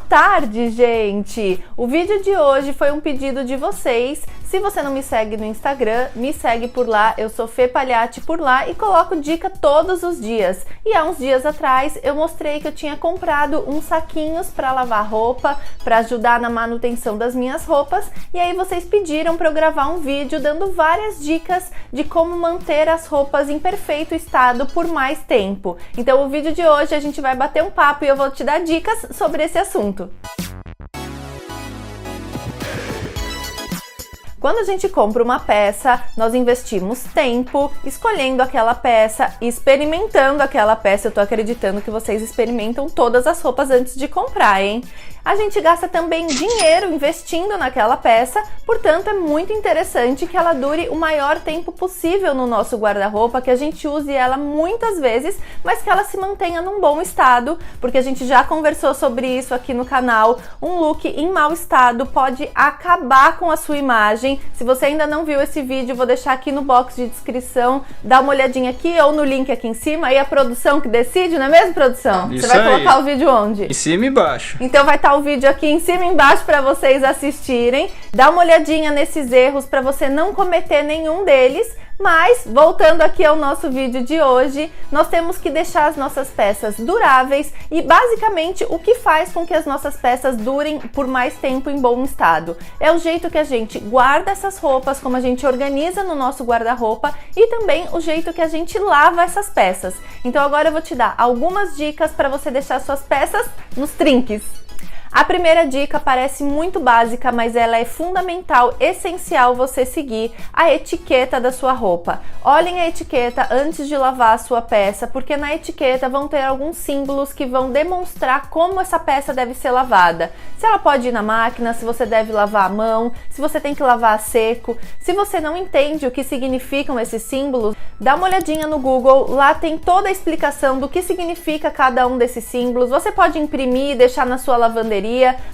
tarde, gente! O vídeo de hoje foi um pedido de vocês. Se você não me segue no Instagram, me segue por lá, eu sou Fê Pagliatti por lá e coloco dica todos os dias. E há uns dias atrás eu mostrei que eu tinha comprado uns saquinhos para lavar roupa, para ajudar na manutenção das minhas roupas, e aí vocês pediram para eu gravar um vídeo dando várias dicas de como manter as roupas em perfeito estado por mais tempo. Então o vídeo de hoje a gente vai bater um papo e eu vou te dar dicas sobre esse assunto. Quando a gente compra uma peça, nós investimos tempo escolhendo aquela peça, experimentando aquela peça. Eu tô acreditando que vocês experimentam todas as roupas antes de comprar, hein? A gente gasta também dinheiro investindo naquela peça, portanto é muito interessante que ela dure o maior tempo possível no nosso guarda-roupa, que a gente use ela muitas vezes, mas que ela se mantenha num bom estado, porque a gente já conversou sobre isso aqui no canal. Um look em mau estado pode acabar com a sua imagem. Se você ainda não viu esse vídeo, vou deixar aqui no box de descrição, dá uma olhadinha aqui ou no link aqui em cima, aí a produção que decide, não é mesmo, produção? Isso você vai aí. colocar o vídeo onde? Em cima e embaixo. Então vai estar o vídeo aqui em cima e embaixo para vocês assistirem. Dá uma olhadinha nesses erros para você não cometer nenhum deles. Mas, voltando aqui ao nosso vídeo de hoje, nós temos que deixar as nossas peças duráveis e basicamente o que faz com que as nossas peças durem por mais tempo em bom estado. É o jeito que a gente guarda essas roupas, como a gente organiza no nosso guarda-roupa e também o jeito que a gente lava essas peças. Então agora eu vou te dar algumas dicas para você deixar suas peças nos trinques. A primeira dica parece muito básica, mas ela é fundamental, essencial você seguir a etiqueta da sua roupa. Olhem a etiqueta antes de lavar a sua peça, porque na etiqueta vão ter alguns símbolos que vão demonstrar como essa peça deve ser lavada. Se ela pode ir na máquina, se você deve lavar à mão, se você tem que lavar a seco. Se você não entende o que significam esses símbolos, dá uma olhadinha no Google, lá tem toda a explicação do que significa cada um desses símbolos. Você pode imprimir e deixar na sua lavanderia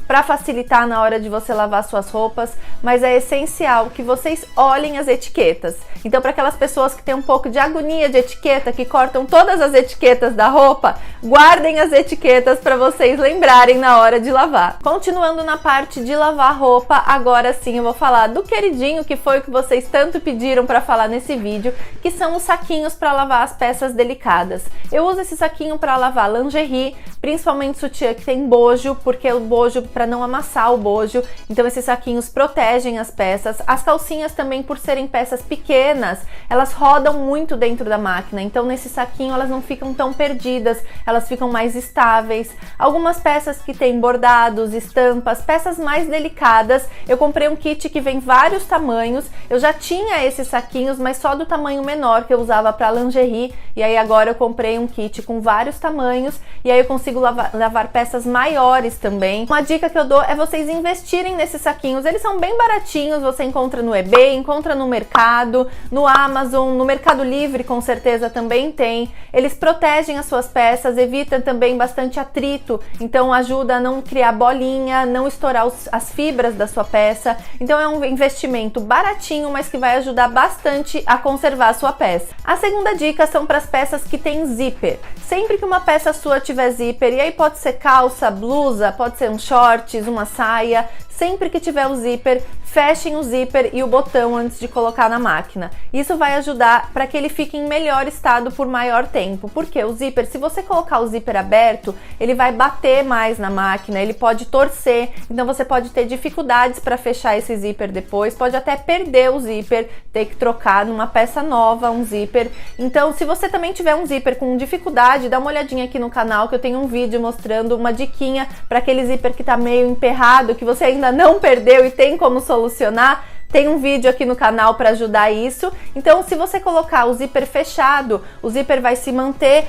para facilitar na hora de você lavar suas roupas, mas é essencial que vocês olhem as etiquetas. Então, para aquelas pessoas que têm um pouco de agonia de etiqueta, que cortam todas as etiquetas da roupa, guardem as etiquetas para vocês lembrarem na hora de lavar. Continuando na parte de lavar roupa, agora sim eu vou falar do queridinho que foi o que vocês tanto pediram para falar nesse vídeo, que são os saquinhos para lavar as peças delicadas. Eu uso esse saquinho para lavar lingerie, principalmente sutiã que tem bojo, porque o bojo, para não amassar o bojo, então esses saquinhos protegem as peças. As calcinhas também, por serem peças pequenas, elas rodam muito dentro da máquina, então nesse saquinho elas não ficam tão perdidas, elas ficam mais estáveis. Algumas peças que tem bordados, estampas, peças mais delicadas, eu comprei um kit que vem vários tamanhos. Eu já tinha esses saquinhos, mas só do tamanho menor que eu usava para lingerie, e aí agora eu comprei um kit com vários tamanhos, e aí eu consigo lavar peças maiores também. Uma dica que eu dou é vocês investirem nesses saquinhos. Eles são bem baratinhos, você encontra no eBay, encontra no mercado, no Amazon, no Mercado Livre com certeza também tem. Eles protegem as suas peças, evitam também bastante atrito, então ajuda a não criar bolinha, não estourar as fibras da sua peça. Então é um investimento baratinho, mas que vai ajudar bastante a conservar a sua peça. A segunda dica são para as peças que tem zíper. Sempre que uma peça sua tiver zíper, e aí pode ser calça, blusa, pode ser um shorts, uma saia, sempre que tiver o zíper, fechem o zíper e o botão antes de colocar na máquina. Isso vai ajudar para que ele fique em melhor estado por maior tempo, porque o zíper, se você colocar o zíper aberto, ele vai bater mais na máquina, ele pode torcer, então você pode ter dificuldades para fechar esse zíper depois, pode até perder o zíper, ter que trocar numa peça nova um zíper. Então, se você também tiver um zíper com dificuldade, dá uma olhadinha aqui no canal que eu tenho um vídeo mostrando uma diquinha para aquele zíper que tá meio emperrado, que você ainda não perdeu e tem como solucionar. Tem um vídeo aqui no canal para ajudar isso. Então, se você colocar o zíper fechado, o zíper vai se manter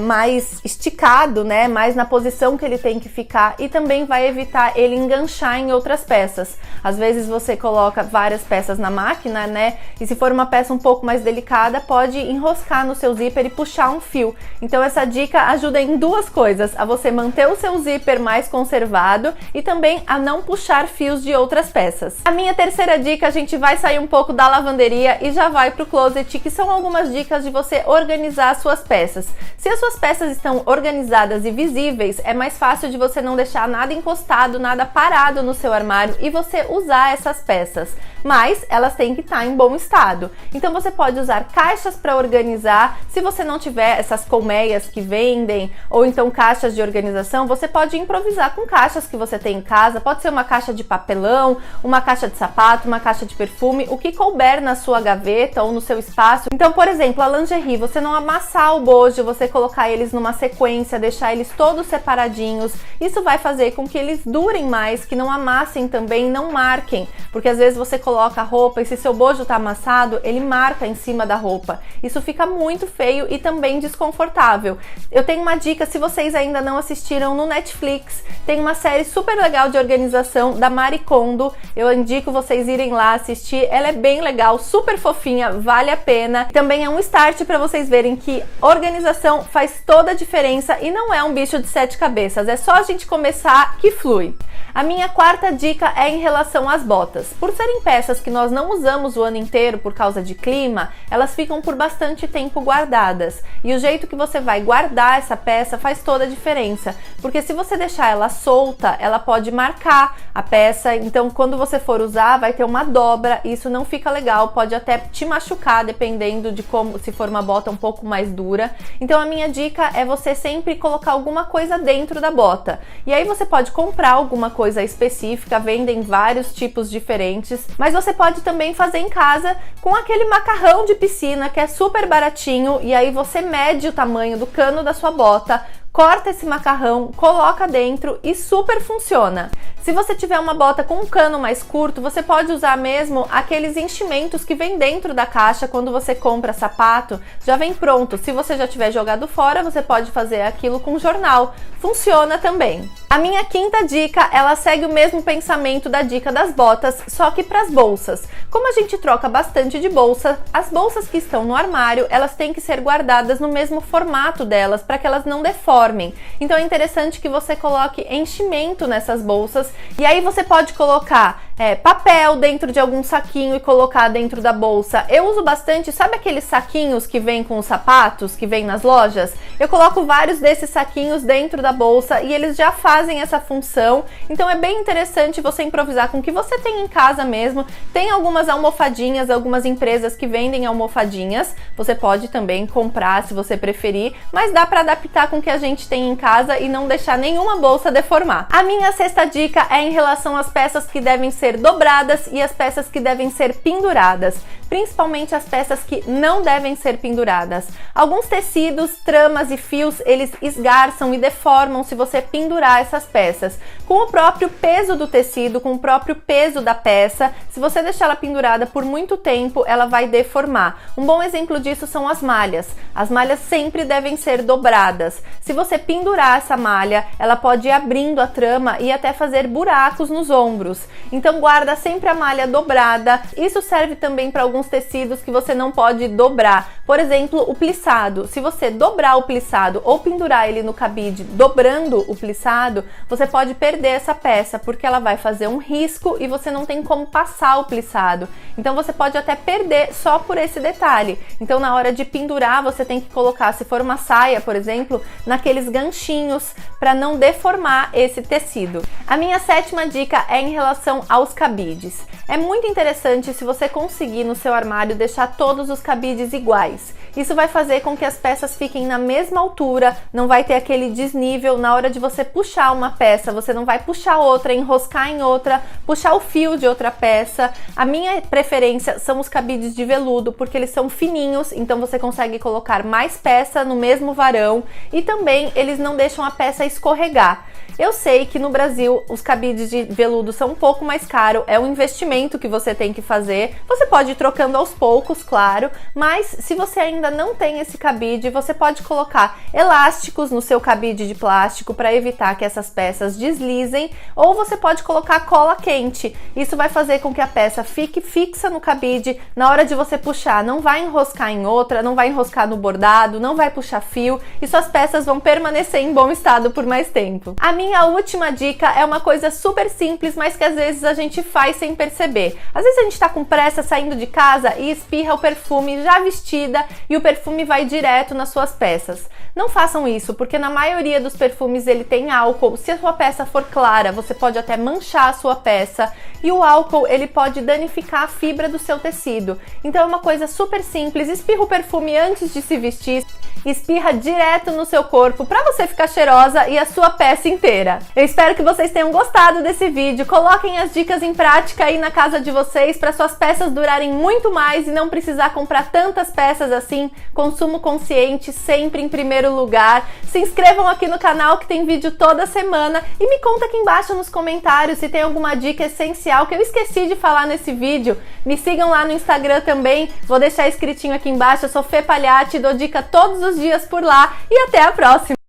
mais esticado, né? Mais na posição que ele tem que ficar, e também vai evitar ele enganchar em outras peças. Às vezes você coloca várias peças na máquina, né? E se for uma peça um pouco mais delicada, pode enroscar no seu zíper e puxar um fio. Então essa dica ajuda em duas coisas: a você manter o seu zíper mais conservado e também a não puxar fios de outras peças. A minha terceira dica dica, a gente vai sair um pouco da lavanderia e já vai pro closet, que são algumas dicas de você organizar as suas peças. Se as suas peças estão organizadas e visíveis, é mais fácil de você não deixar nada encostado, nada parado no seu armário e você usar essas peças. Mas elas têm que estar em bom estado. Então você pode usar caixas para organizar. Se você não tiver essas colmeias que vendem, ou então caixas de organização, você pode improvisar com caixas que você tem em casa. Pode ser uma caixa de papelão, uma caixa de sapato, uma caixa de perfume, o que couber na sua gaveta ou no seu espaço. Então, por exemplo, a lingerie, você não amassar o bojo, você colocar eles numa sequência, deixar eles todos separadinhos. Isso vai fazer com que eles durem mais, que não amassem também, não marquem, porque às vezes você coloca a roupa e se seu bojo tá amassado, ele marca em cima da roupa. Isso fica muito feio e também desconfortável. Eu tenho uma dica, se vocês ainda não assistiram, no Netflix tem uma série super legal de organização da Marie Kondo. Eu indico vocês irem lá assistir, ela é bem legal, super fofinha, vale a pena. Também é um start para vocês verem que organização faz toda a diferença e não é um bicho de 7 cabeças, é só a gente começar que flui. A minha quarta dica é em relação às botas. Por serem peças que nós não usamos o ano inteiro por causa de clima, elas ficam por bastante tempo guardadas. E o jeito que você vai guardar essa peça faz toda a diferença, porque se você deixar ela solta, ela pode marcar a peça, então quando você for usar vai ter uma dobra, e isso não fica legal, pode até te machucar dependendo de como, se for uma bota um pouco mais dura. Então a minha dica é você sempre colocar alguma coisa dentro da bota. E aí você pode comprar alguma coisa específica, vendem vários tipos diferentes, mas você pode também fazer em casa com aquele macarrão de piscina que é super baratinho, e aí você mede o tamanho do cano da sua bota, corta esse macarrão, coloca dentro e super funciona. Se você tiver uma bota com um cano mais curto, você pode usar mesmo aqueles enchimentos que vem dentro da caixa quando você compra sapato, já vem pronto. Se você já tiver jogado fora, você pode fazer aquilo com jornal. Funciona também. A minha quinta dica, ela segue o mesmo pensamento da dica das botas, só que para as bolsas. Como a gente troca bastante de bolsa, as bolsas que estão no armário, elas têm que ser guardadas no mesmo formato delas, para que elas não deformem. Então é interessante que você coloque enchimento nessas bolsas, e aí você pode colocar papel dentro de algum saquinho e colocar dentro da bolsa. Eu uso bastante, sabe aqueles saquinhos que vem com os sapatos, que vem nas lojas? Eu coloco vários desses saquinhos dentro da bolsa e eles já fazem essa função. Então é bem interessante você improvisar com o que você tem em casa mesmo. Tem algumas almofadinhas, algumas empresas que vendem almofadinhas. Você pode também comprar se você preferir, mas dá para adaptar com o que a gente tem em casa e não deixar nenhuma bolsa deformar. A minha sexta dica é em relação às peças que devem ser dobradas e as peças que devem ser penduradas, principalmente as peças que não devem ser penduradas. Alguns tecidos, tramas e fios, eles esgarçam e deformam se você pendurar essas peças. Com o próprio peso do tecido, com o próprio peso da peça, se você deixar ela pendurada por muito tempo, ela vai deformar. Um bom exemplo disso são as malhas. As malhas sempre devem ser dobradas. Se você pendurar essa malha, ela pode ir abrindo a trama e até fazer buracos nos ombros. Então guarda sempre a malha dobrada. Isso serve também para alguns tecidos que você não pode dobrar. Por exemplo, o plissado. Se você dobrar o plissado ou pendurar ele no cabide dobrando o plissado, você pode perder essa peça, porque ela vai fazer um risco e você não tem como passar o plissado. Então você pode até perder só por esse detalhe. Então na hora de pendurar, você tem que colocar, se for uma saia, por exemplo, naqueles ganchinhos para não deformar esse tecido. A minha sétima dica é em relação aos cabides. É muito interessante se você conseguir no seu armário deixar todos os cabides iguais. Isso vai fazer com que as peças fiquem na mesma altura, não vai ter aquele desnível na hora de você puxar uma peça, você não vai puxar outra, enroscar em outra, puxar o fio de outra peça. A minha preferência são os cabides de veludo, porque eles são fininhos, então você consegue colocar mais peça no mesmo varão e também eles não deixam a peça escorregar. Eu sei que no Brasil os cabides de veludo são um pouco mais caros, é um investimento que você tem que fazer. Você pode ir trocando trocando aos poucos, claro, mas se você ainda não tem esse cabide, você pode colocar elásticos no seu cabide de plástico para evitar que essas peças deslizem, ou você pode colocar cola quente. Isso vai fazer com que a peça fique fixa no cabide, na hora de você puxar, não vai enroscar em outra, não vai enroscar no bordado, não vai puxar fio e suas peças vão permanecer em bom estado por mais tempo. A minha última dica é uma coisa super simples, mas que às vezes a gente faz sem perceber. Às vezes a gente tá com pressa saindo de casa e espirra o perfume já vestida e o perfume vai direto nas suas peças. Não façam isso, porque na maioria dos perfumes ele tem álcool. Se a sua peça for clara, você pode até manchar a sua peça e o álcool ele pode danificar a fibra do seu tecido. Então é uma coisa super simples, espirra o perfume antes de se vestir, espirra direto no seu corpo para você ficar cheirosa e a sua peça inteira. Eu espero que vocês tenham gostado desse vídeo. Coloquem as dicas em prática aí na casa de vocês para suas peças durarem muito mais e não precisar comprar tantas peças assim. Consumo consciente sempre em primeiro lugar. Se inscrevam aqui no canal que tem vídeo toda semana e me conta aqui embaixo nos comentários se tem alguma dica essencial que eu esqueci de falar nesse vídeo. Me sigam lá no Instagram também, vou deixar escritinho aqui embaixo. Eu sou Fê Pagliatti, dou dica todos os dias por lá e até a próxima!